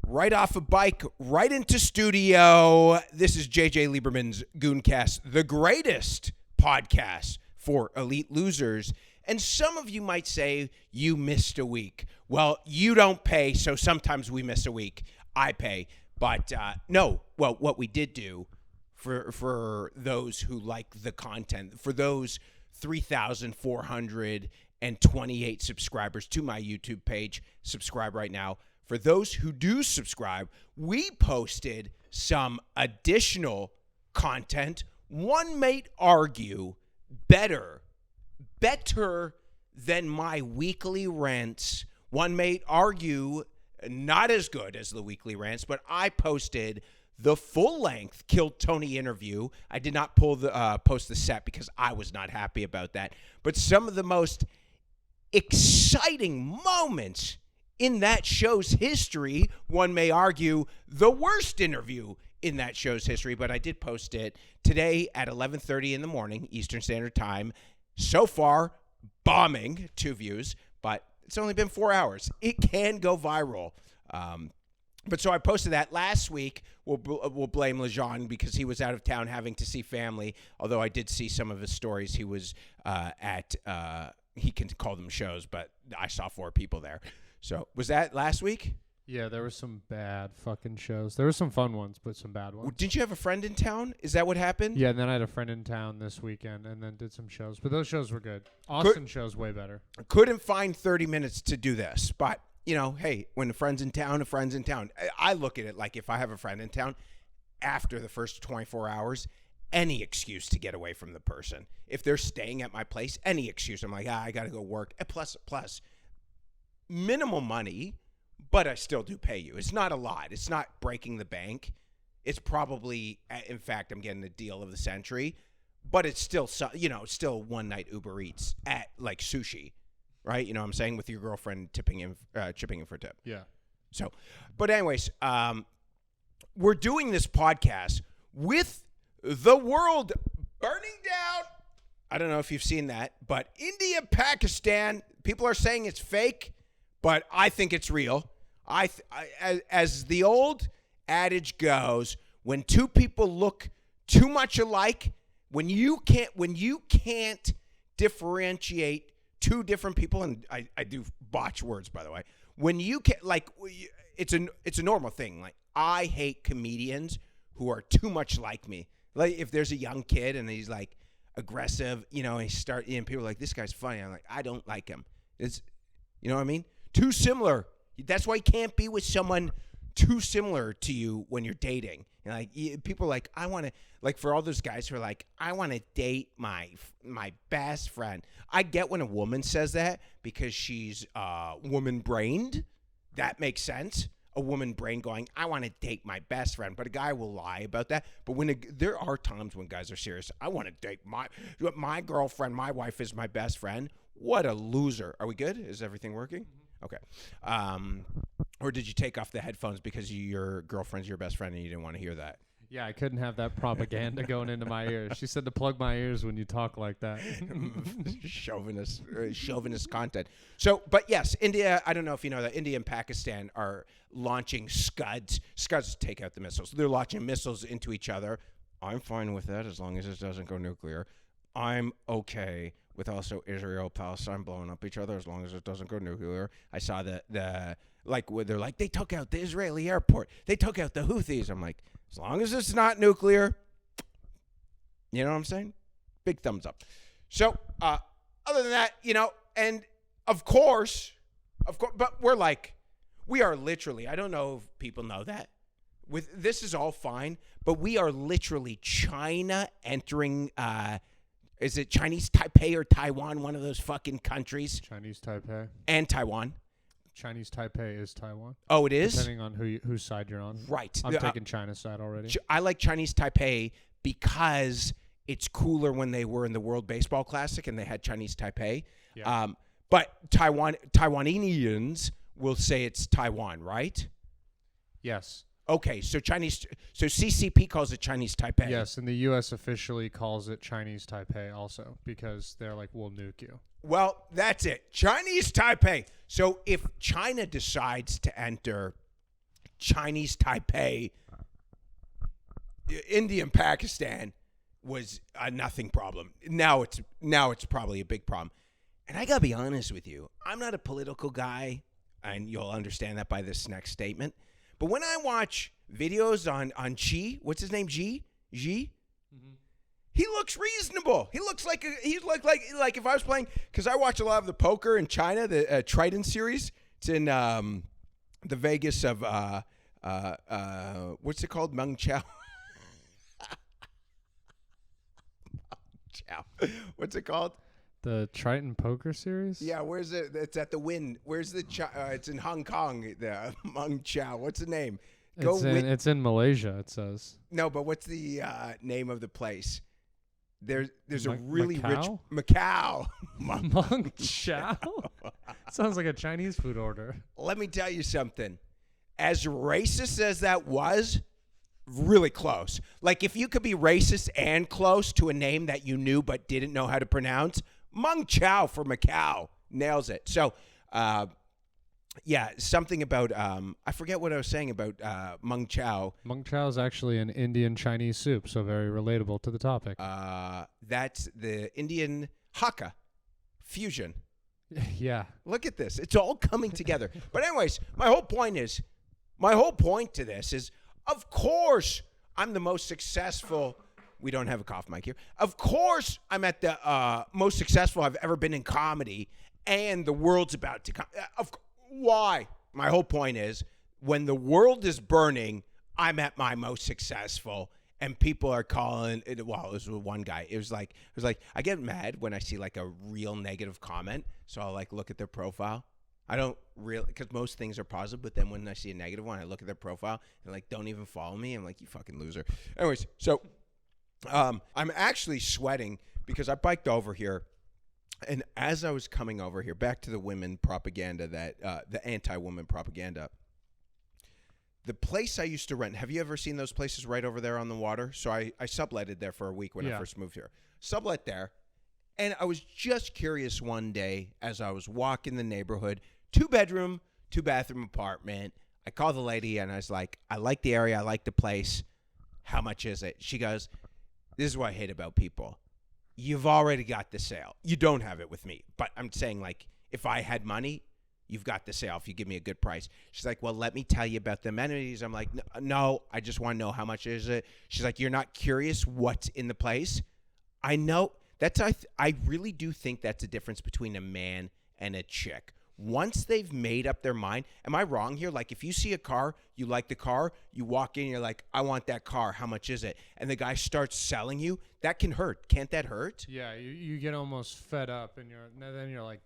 right off a bike, right into studio. This is JJ Liberman's GoonCast, the greatest podcast for elite losers. And some of you might say you missed a week. Well, you don't pay, so sometimes we miss a week. I pay. But no, well, what we did do for those who like the content, for those 3,428 subscribers to my YouTube page, subscribe right now. For those who do subscribe, we posted some additional content. One may argue better than my weekly rants. One may argue not as good as the weekly rants, but I posted the full-length Killed Tony interview. I did not post the set because I was not happy about that. But some of the most exciting moments in that show's history, one may argue the worst interview in that show's history, but I did post it today at 11:30 in the morning, Eastern Standard Time. So far, bombing 2 views, but it's only been 4 hours. It can go viral. But so I posted that last week. We'll blame Lejean because he was out of town having to see family, although I did see some of his stories. He was he can call them shows, but I saw 4 people there. So was that last week? Yeah, there were some bad fucking shows. There were some fun ones, but some bad ones. Didn't you have a friend in town? Is that what happened? Yeah, and then I had a friend in town this weekend and then did some shows. But those shows were good. Austin show's way better. Couldn't find 30 minutes to do this. But, you know, hey, when a friend's in town, a friend's in town. I look at it like if I have a friend in town, after the first 24 hours, any excuse to get away from the person. If they're staying at my place, any excuse. I'm like, I got to go work. And plus, minimal money, but I still do pay you. It's not a lot. It's not breaking the bank. It's probably, in fact, I'm getting the deal of the century, but it's still, still one night Uber Eats at like sushi, right? You know what I'm saying? With your girlfriend chipping in for a tip. Yeah. So, but anyways, we're doing this podcast with the world burning down. I don't know if you've seen that, but India, Pakistan, people are saying it's fake, but I think it's real. As the old adage goes, when two people look too much alike, when you can't differentiate two different people, and I do botch words, by the way. When you can't, like, it's a normal thing. Like, I hate comedians who are too much like me. Like, if there's a young kid and he's like aggressive, and people are like, this guy's funny. I'm like, I don't like him. It's, you know what I mean? Too similar. That's why you can't be with someone too similar to you when you're dating. And like, people are like, I want to, like, for all those guys who are like, I want to date my best friend. I get when a woman says that because she's woman-brained. That makes sense. A woman brain going, I want to date my best friend. But a guy will lie about that. But there are times when guys are serious. I want to date my girlfriend. My wife is my best friend. What a loser. Are we good? Is everything working? Okay. Or did you take off the headphones because your girlfriend's your best friend and you didn't want to hear that? Yeah, I couldn't have that propaganda going into my ears. She said to plug my ears when you talk like that. Chauvinist content. So, but yes, India, I don't know if you know that India and Pakistan are launching Scuds. Scuds take out the missiles. They're launching missiles into each other. I'm fine with that as long as it doesn't go nuclear. I'm okay with also Israel, Palestine blowing up each other as long as it doesn't go nuclear. I saw where they're like, they took out the Israeli airport. They took out the Houthis. I'm like, as long as it's not nuclear, you know what I'm saying? Big thumbs up. So, other than that, and of course, but we are literally, I don't know if people know that. This is all fine, but we are literally China entering, is it Chinese Taipei or Taiwan, one of those fucking countries? Chinese Taipei. And Taiwan. Chinese Taipei is Taiwan. Oh, it is? Depending on whose side you're on. Right. I'm taking China's side already. I like Chinese Taipei because it's cooler when they were in the World Baseball Classic and they had Chinese Taipei. Yeah. But Taiwanese will say it's Taiwan, right? Yes. Okay, so CCP calls it Chinese Taipei. Yes, and the U.S. officially calls it Chinese Taipei also because they're like, we'll nuke you. Well, that's it. Chinese Taipei. So if China decides to enter Chinese Taipei, India and Pakistan was a nothing problem. Now it's probably a big problem. And I gotta be honest with you, I'm not a political guy, and you'll understand that by this next statement. But when I watch videos on Xi, what's his name? Xi? Mm-hmm. He looks reasonable. He looks like like if I was playing, because I watch a lot of the poker in China, the Triton series. It's in the Vegas of what's it called? Mungchow. What's it called? The Triton Poker Series? Yeah, where's it? It's at the Wynn. Where's the? It's in Hong Kong. The Mungchow. What's the name? It's in Malaysia. It says. No, but what's the name of the place? There's a really Macau? rich Macau. Mungchow? Sounds like a Chinese food order. Let me tell you something. As racist as that was, really close. Like if you could be racist and close to a name that you knew but didn't know how to pronounce, Mungchow for Macau nails it. So, yeah, something about I forget what I was saying about Mungchow. Mungchow is actually an Indian Chinese soup, so very relatable to the topic. That's the Indian Hakka fusion. Yeah. Look at this. It's all coming together. But anyways, my whole point to this is, of course, I'm the most successful. We don't have a cough mic here. Of course, I'm at the most successful I've ever been in comedy, and the world's about to come. Why? My whole point is, when the world is burning, I'm at my most successful, and people are calling it. Well, it was one guy. It was like I get mad when I see like a real negative comment, so I'll like look at their profile. I don't really, because most things are positive, but then when I see a negative one, I look at their profile and like, don't even follow me. I'm like, you fucking loser. Anyways, so I'm actually sweating because I biked over here, and as I was coming over here, back to the women propaganda, the anti-woman propaganda, the place I used to rent, have you ever seen those places right over there on the water? So I subletted there for a week when I first moved here. Sublet there. And I was just curious one day as I was walking the neighborhood, 2-bedroom, 2-bathroom apartment. I called the lady and I was like, I like the area. I like the place. How much is it? She goes, this is what I hate about people. You've already got the sale. You don't have it with me. But I'm saying, like, if I had money, you've got the sale if you give me a good price. She's like, well, let me tell you about the amenities. I'm like, no, I just want to know how much is it. She's like, you're not curious what's in the place? I know. I really do think that's a difference between a man and a chick. Once they've made up their mind, am I wrong here? Like if you see a car, you like the car, you walk in, you're like, I want that car. How much is it? And the guy starts selling you. That can hurt. Can't that hurt? Yeah, you get almost fed up, and then you're like,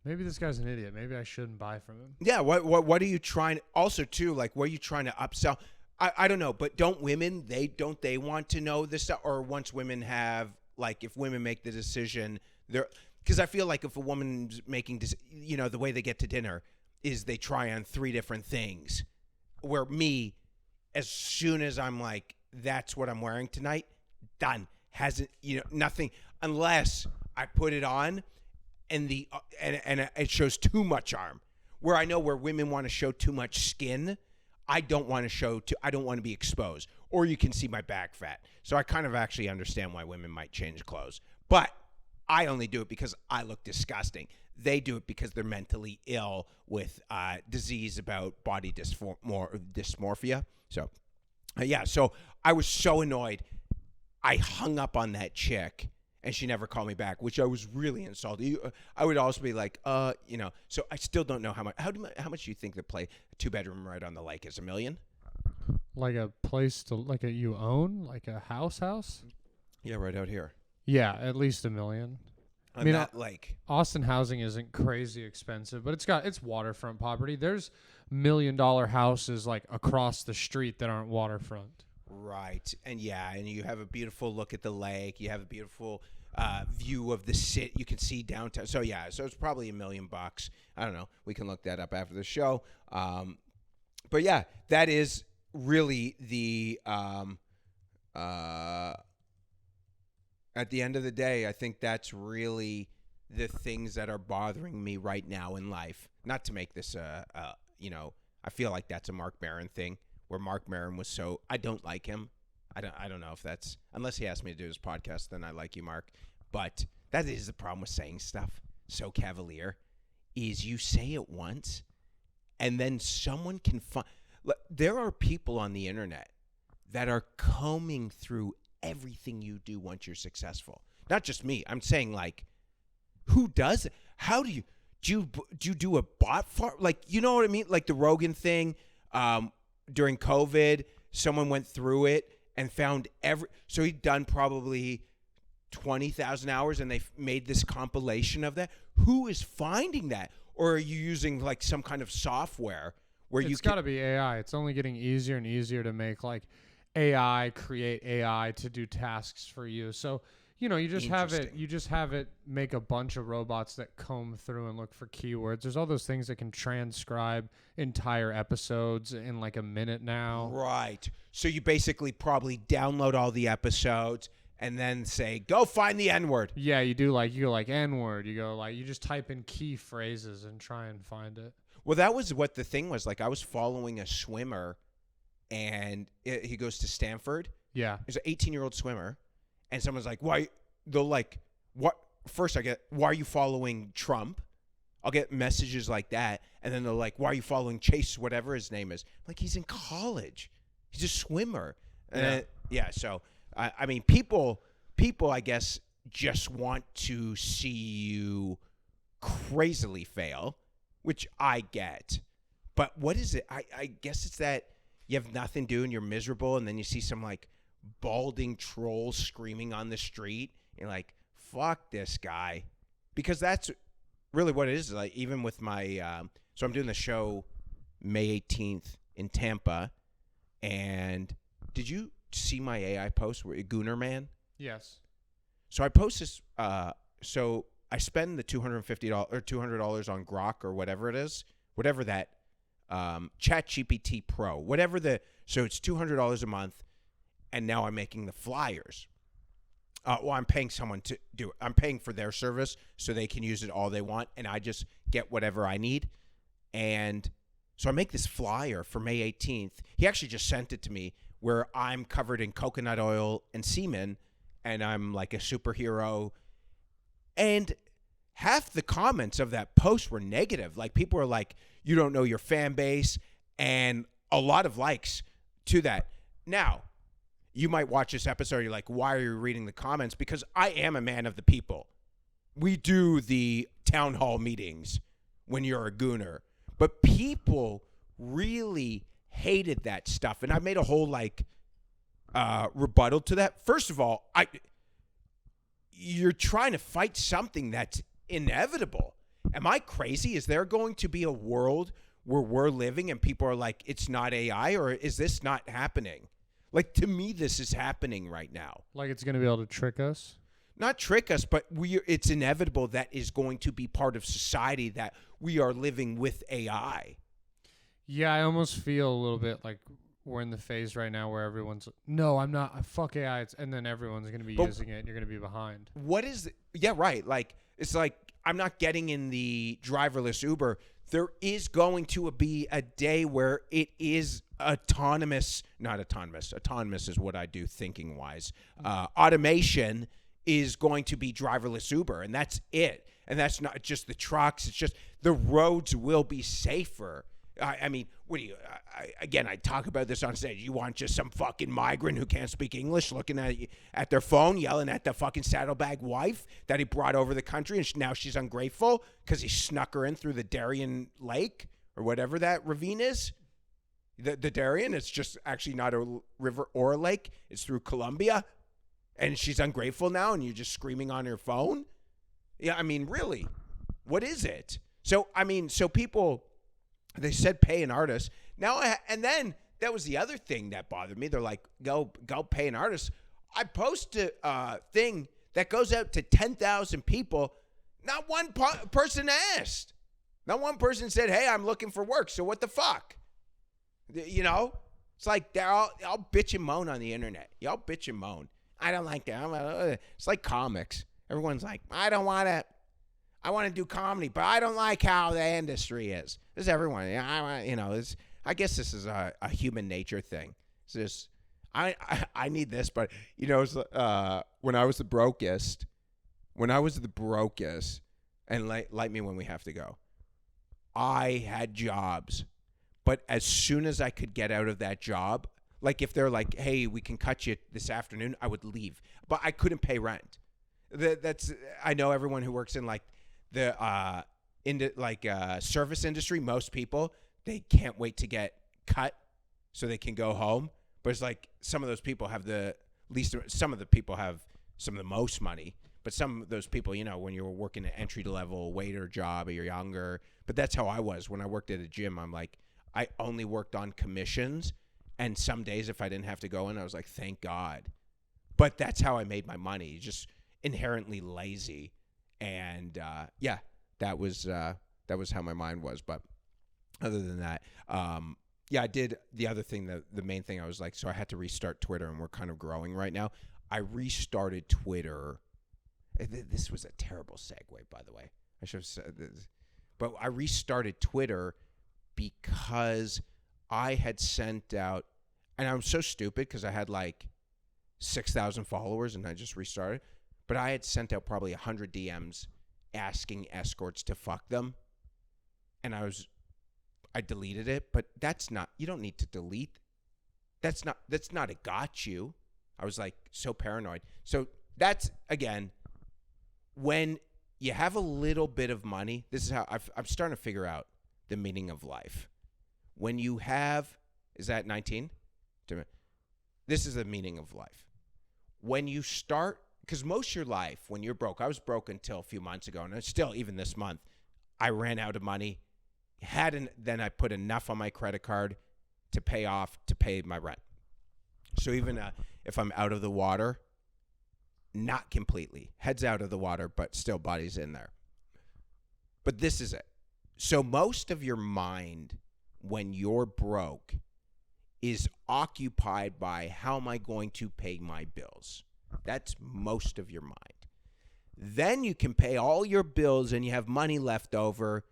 maybe this guy's an idiot. Maybe I shouldn't buy from him. Yeah. What are you trying? Also, too, like, what are you trying to upsell? I don't know, but don't women they want to know this stuff? Or once women have, like, if women make the decision, because I feel like if a woman's making, the way they get to dinner is they try on 3 different things. Where me, as soon as I'm like, that's what I'm wearing tonight, done. Hasn't, nothing, unless I put it on and it shows too much arm. Where I know where women want to show too much skin, I don't want to be exposed. Or you can see my back fat. So I kind of actually understand why women might change clothes. But I only do it because I look disgusting. They do it because they're mentally ill with disease about body dysmorphia. So, so I was so annoyed. I hung up on that chick, and she never called me back, which I was really insulted. I would also be like, so I still don't know how much. How much do you think to play a 2-bedroom right on the lake is? $1 million? Like a place you own, like a house? Yeah, right out here. Yeah, at least $1 million. I mean, that lake. Austin housing isn't crazy expensive, but it's waterfront property. There's $1 million houses like across the street that aren't waterfront. Right, and you have a beautiful look at the lake. You have a beautiful view of the city. You can see downtown. So it's probably $1 million. I don't know. We can look that up after the show. But yeah, that is really the. At the end of the day, I think that's really the things that are bothering me right now in life. Not to make this, I feel like that's a Mark Barron thing, where Mark Barron was so, I don't like him. I don't know if that's, unless he asked me to do his podcast, then I like you, Mark. But that is the problem with saying stuff so cavalier, is you say it once and then someone can find. There are people on the internet that are combing through everything you do once you're successful. Not just me. I'm saying, like, who does it? How do you do a bot farm? Like, you know what I mean? Like the Rogan thing during COVID, someone went through it and found so he'd done probably 20,000 hours and they made this compilation of that. Who is finding that? Or are you using like some kind of software where it's got to be AI. It's only getting easier and easier to make like AI create AI to do tasks for you. So, you know, you just have it make a bunch of robots that comb through and look for keywords. There's all those things that can transcribe entire episodes in like a minute now. Right. So you basically probably download all the episodes and then say, go find the N-word. Yeah, you go like N-word. You just type in key phrases and try and find it. Well, that was what the thing was. Like, I was following a swimmer, and he goes to Stanford. Yeah. He's an 18-year-old swimmer. And someone's like, why? They'll like, what? First I get, why are you following Trump? I'll get messages like that. And then they're like, why are you following Chase, whatever his name is? I'm like, he's in college. He's a swimmer. Yeah. So, I mean, people, I guess, just want to see you crazily fail, which I get. But what is it? I guess it's that you have nothing to do and you're miserable, and then you see some, like, balding troll screaming on the street. You're like, fuck this guy. Because that's really what it is. Like, even with my so I'm doing the show May 18th in Tampa, and did you see my AI post where Goonerman? Yes. So I post this so I spend the $250 or $200 on Grok or whatever it is, whatever that ChatGPT Pro, so it's $200 a month. And now I'm making the flyers. Well, I'm paying someone to do it. I'm paying for their service so they can use it all they want, and I just get whatever I need. And so I make this flyer for May 18th. He actually just sent it to me, where I'm covered in coconut oil and semen, and I'm like a superhero. And half the comments of that post were negative. Like, people are like, you don't know your fan base, and a lot of likes to that. Now, you might watch this episode, you're like, why are you reading the comments? Because I am a man of the people. We do the town hall meetings when you're a gooner. But people really hated that stuff. And I made a whole, like, rebuttal to that. First of all, you're trying to fight something that's inevitable. Am I crazy? Is there going to be a world where we're living and people are like, it's not AI, or is this not happening? Like, to me, this is happening right now. Like, it's going to be able to trick us? Not trick us, but it's inevitable that is going to be part of society, that we are living with AI. Yeah, I almost feel a little bit like we're in the phase right now where everyone's, no, I'm not, fuck AI, and then everyone's going to be using it, and you're going to be behind. What is it? Yeah, right. Like, it's like, I'm not getting in the driverless Uber. There is going to be a day where it is autonomous is what I do thinking wise. Automation is going to be driverless Uber, and that's it. And that's not just the trucks. It's just the roads will be safer. I mean, what do you, I talk about this on stage. You want just some fucking migrant who can't speak English looking at their phone, yelling at the fucking saddlebag wife that he brought over the country, and now she's ungrateful because he snuck her in through the Darien Lake or whatever that ravine is. The Darien, it's just actually not a river or a lake. It's through Colombia, and she's ungrateful now, and you're just screaming on your phone? Yeah, I mean, really, what is it? So, I mean, so people... They said pay an artist. Now, and then that was the other thing that bothered me. They're like, go pay an artist. I post a thing that goes out to 10,000 people. Not one person asked. Not one person said, hey, I'm looking for work. So what the fuck? You know? It's like they're all bitch and moan on the internet. Y'all bitch and moan. I don't like that. It's like comics. Everyone's like, I want to do comedy, but I don't like how the industry is. This is everyone. I guess this is a human nature thing. It's just, I need this, but, you know, it's, when I was the brokest, and light me when we have to go, I had jobs, but as soon as I could get out of that job, like if they're like, hey, we can cut you this afternoon, I would leave. But I couldn't pay rent. I know everyone who works in like the service industry, most people, they can't wait to get cut so they can go home. But it's like some of those people have some of the people have some of the most money. But some of those people, you know, when you're working an entry-level waiter job or you're younger, but that's how I was. When I worked at a gym, I'm like, I only worked on commissions. And some days if I didn't have to go in, I was like, thank God. But that's how I made my money, just inherently lazy. And, that was how my mind was. But other than that, I did the other thing, the main thing I was like, so I had to restart Twitter, and we're kind of growing right now. I restarted Twitter. This was a terrible segue, by the way. I should have said this. But I restarted Twitter because I had sent out, and I'm so stupid because I had like 6,000 followers and I just restarted, but I had sent out probably 100 DMs asking escorts to fuck them. And I deleted it, but that's not, you don't need to delete. That's not a got you. I was like so paranoid. So that's, again, when you have a little bit of money, this is how I'm starting to figure out the meaning of life. When you have, is that 19? This is the meaning of life. When you start, because most of your life, when you're broke, I was broke until a few months ago, and still, even this month, I ran out of money. Then I put enough on my credit card to pay my rent. So even if I'm out of the water, not completely, head's out of the water, but still body's in there. But this is it. So most of your mind when you're broke is occupied by how am I going to pay my bills. That's most of your mind. Then you can pay all your bills and you have money left over.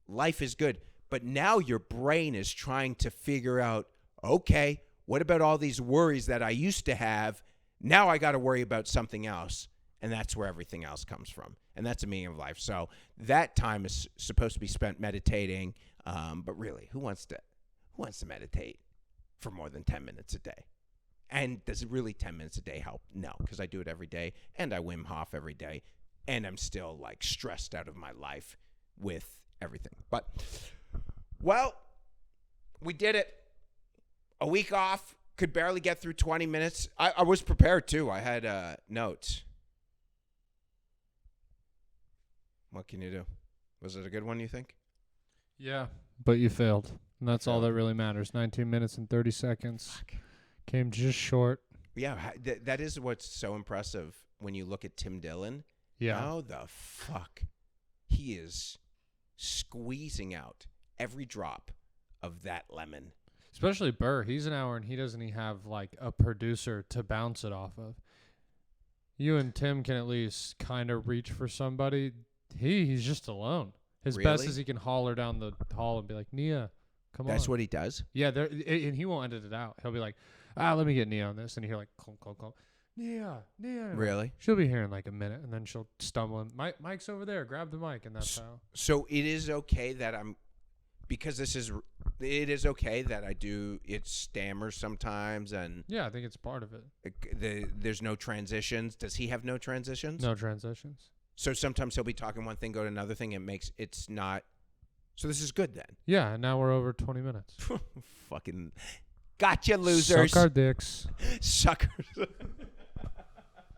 Life is good. But now your brain is trying to figure out, okay, what about all these worries that I used to have? Now I got to worry about something else. And that's where everything else comes from. And that's the meaning of life. So that time is supposed to be spent meditating. But really, who wants to meditate for more than 10 minutes a day? And does it really 10 minutes a day help? No, because I do it every day, and I Wim Hof every day, and I'm still like stressed out of my life with everything. But, well, we did it. A week off, could barely get through 20 minutes. I was prepared too. I had notes. What can you do? Was it a good one, you think? Yeah, but you failed. And that's all that really matters. 19 minutes and 30 seconds. Fuck. Came just short. Yeah, that is what's so impressive when you look at Tim Dillon. Yeah. How the fuck he is squeezing out every drop of that lemon. Especially Burr. He's an hour and he doesn't even have like a producer to bounce it off of. You and Tim can at least kind of reach for somebody. He's just alone. His Really? best is he can holler down the hall and be like, Nia, come on. That's what he does? Yeah, and he won't edit it out. He'll be like, let me get Nia on this. And he'll like, clunk, clunk, clunk. Nia. Really? She'll be here in like a minute, and then she'll stumble. And Mike's over there. Grab the mic, and that's how. So it is okay that because it is okay that I do it stammers sometimes, and yeah, I think it's part of it. There's no transitions. Does he have no transitions? No transitions. So sometimes he'll be talking one thing, go to another thing, and it's not. So this is good then. Yeah, now we're over 20 minutes. Fucking gotcha, losers. Suck our dicks. Suckers.